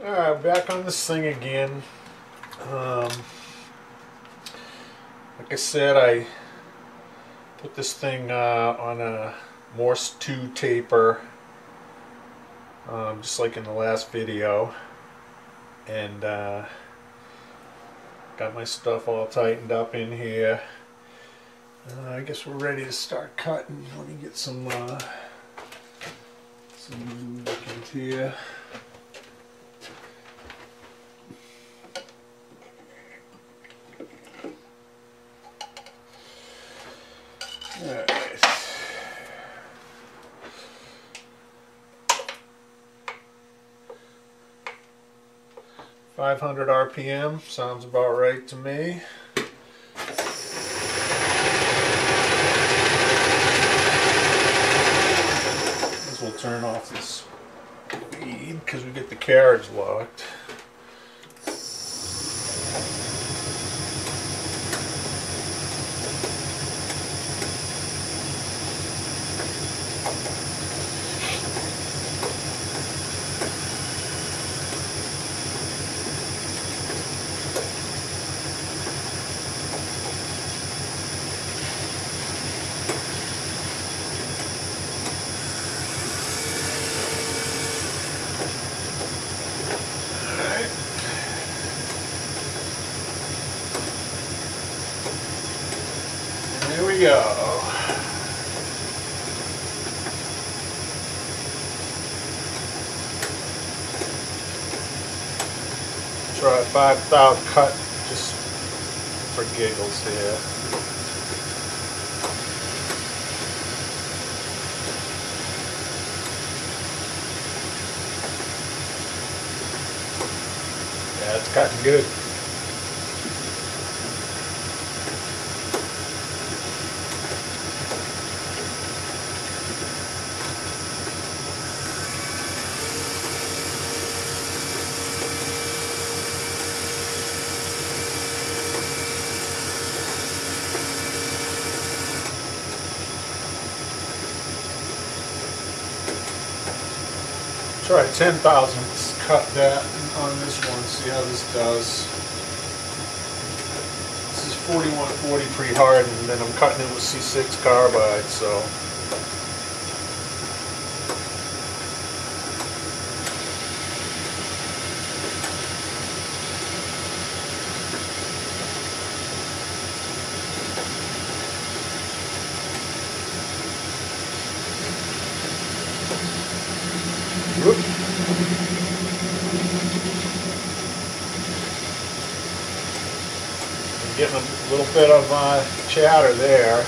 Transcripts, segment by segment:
Alright, back on this thing again. Like I said, I put this thing on a Morse 2 taper, just like in the last video, and got my stuff all tightened up in here. I guess we're ready to start cutting. Let me get some lubricant here. Alright. 500 RPM sounds about right to me. We'll turn off this feed because we get the carriage locked. There we go. Try a 5/1000 cut just for giggles here. Yeah, it's cutting good. Try 10,000ths cut that on this one, see how this does. This is 4140 pre-hardened, and then I'm cutting it with C6 carbide, so. Whoop. I'm getting a little bit of chatter there.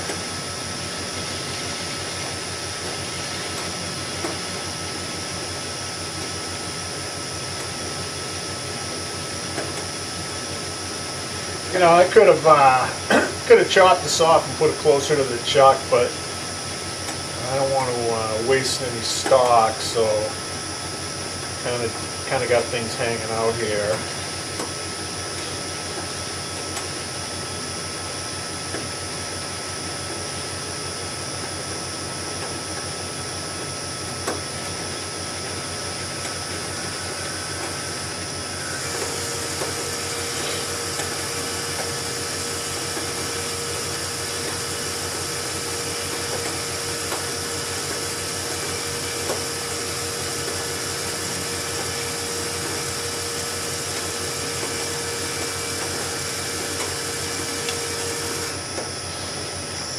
You know, I could have chopped this off and put it closer to the chuck, but I don't want to waste any stock, so kind of got things hanging out here.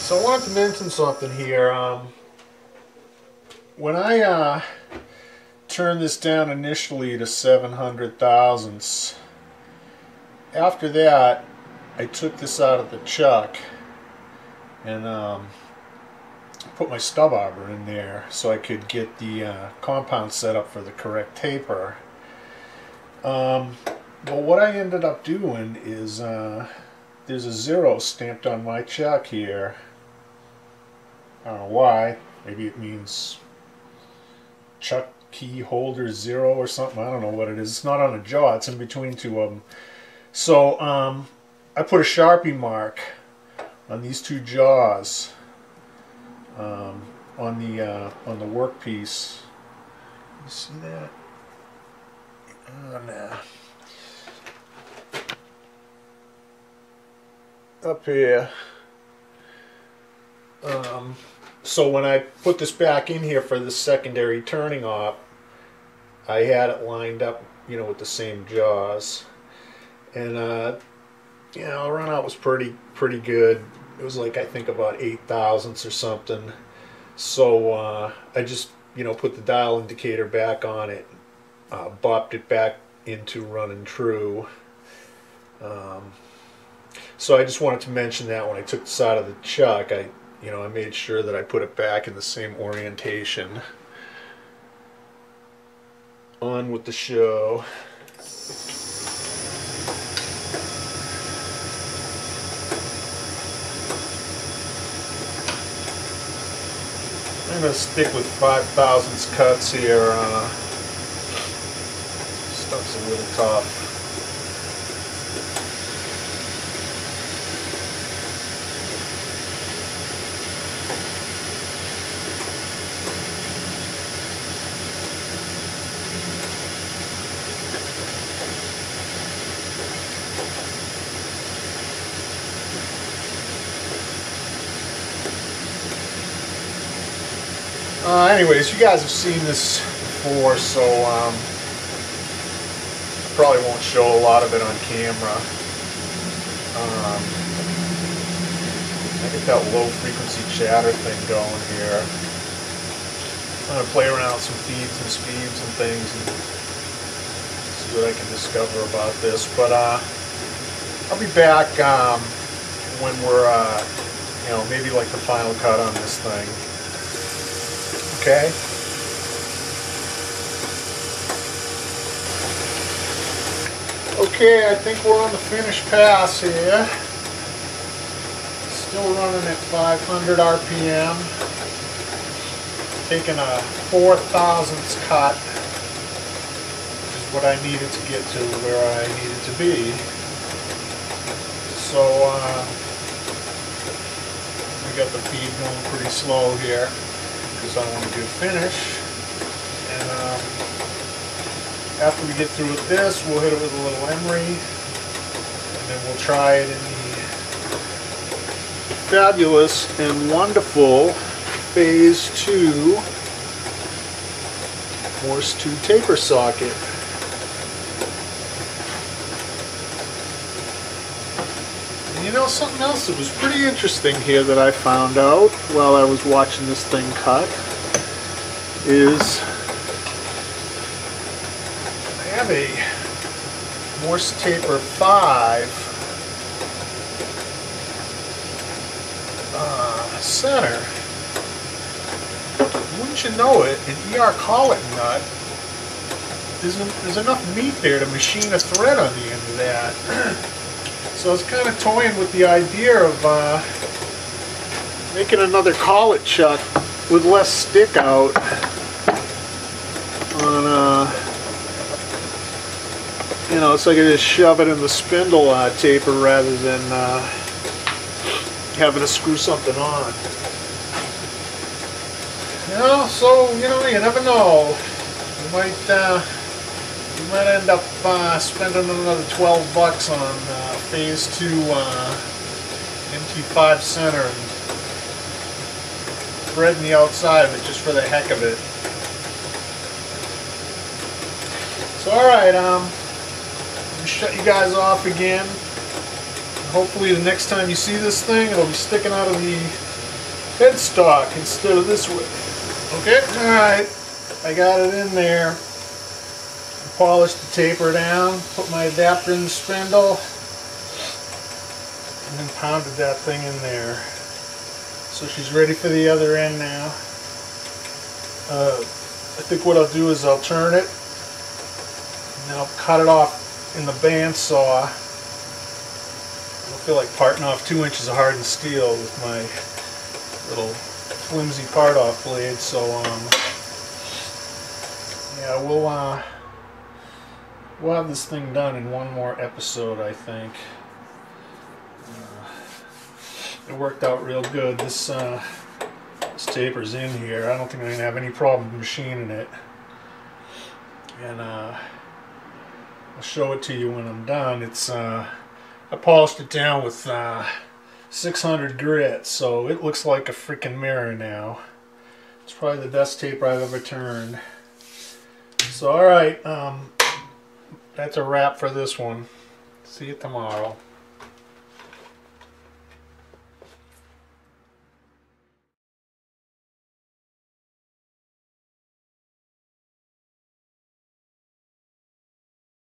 So I wanted to mention something here. When I turned this down initially to 700 thousandths, after that I took this out of the chuck and put my stub arbor in there so I could get the compound set up for the correct taper. But what I ended up doing is there's a 0 stamped on my chuck here. I don't know why. Maybe it means chuck key holder 0 or something. I don't know what it is. It's not on a jaw. It's in between two of them. So I put a Sharpie mark on these two jaws on the workpiece. You see that? Now, up here. So when I put this back in here for the secondary turning op, I had it lined up, you know, with the same jaws, and you know, run out was pretty good. It was like, I think, about 8 thousandths or something. So I just, you know, put the dial indicator back on it, bopped it back into running true. So I just wanted to mention that when I took this out of the chuck, I made sure that I put it back in the same orientation. On with the show. I'm going to stick with 5 thousandths cuts here. Stuff's a little tough. Anyways, you guys have seen this before, so I probably won't show a lot of it on camera. I get that low frequency chatter thing going here. I'm going to play around with some feeds and speeds and things and see what I can discover about this. But I'll be back when we're, maybe like the final cut on this thing. Okay. Okay, I think we're on the finish pass here. Still running at 500 RPM. Taking a 4 thousandths cut, which is what I needed to get to where I needed to be. So we got the feed going pretty slow here, because I want a good finish. And after we get through with this, we'll hit it with a little emery, and then we'll try it in the fabulous and wonderful Phase 2 Morse 2 taper socket. And you know, something else that was pretty interesting here that I found out while I was watching this thing cut is I have a Morse Taper 5 center. Wouldn't you know it, an ER collet nut, there's enough meat there to machine a thread on the end of that. So I was kind of toying with the idea of making another collet chuck with less stick out on so I could just shove it in the spindle taper rather than having to screw something on. So you never know. You might end up spending another 12 bucks on Phase 2 MT5 center and threading the outside of it just for the heck of it. So alright, I'm going to shut you guys off again. Hopefully the next time you see this thing, it'll be sticking out of the headstock instead of this way. Okay, alright, I got it in there. Polished the taper down, put my adapter in the spindle, and then pounded that thing in there. So she's ready for the other end now. I think what I'll do is I'll turn it, and then I'll cut it off in the bandsaw. I don't feel like parting off 2 inches of hardened steel with my little flimsy part-off blade, so yeah, we'll have this thing done in one more episode, I think. It worked out real good. This taper's in here. I don't think I'm going to have any problem machining it. And I'll show it to you when I'm done. It's I polished it down with 600 grit, so it looks like a freaking mirror now. It's probably the best taper I've ever turned. So alright, that's a wrap for this one. See you tomorrow.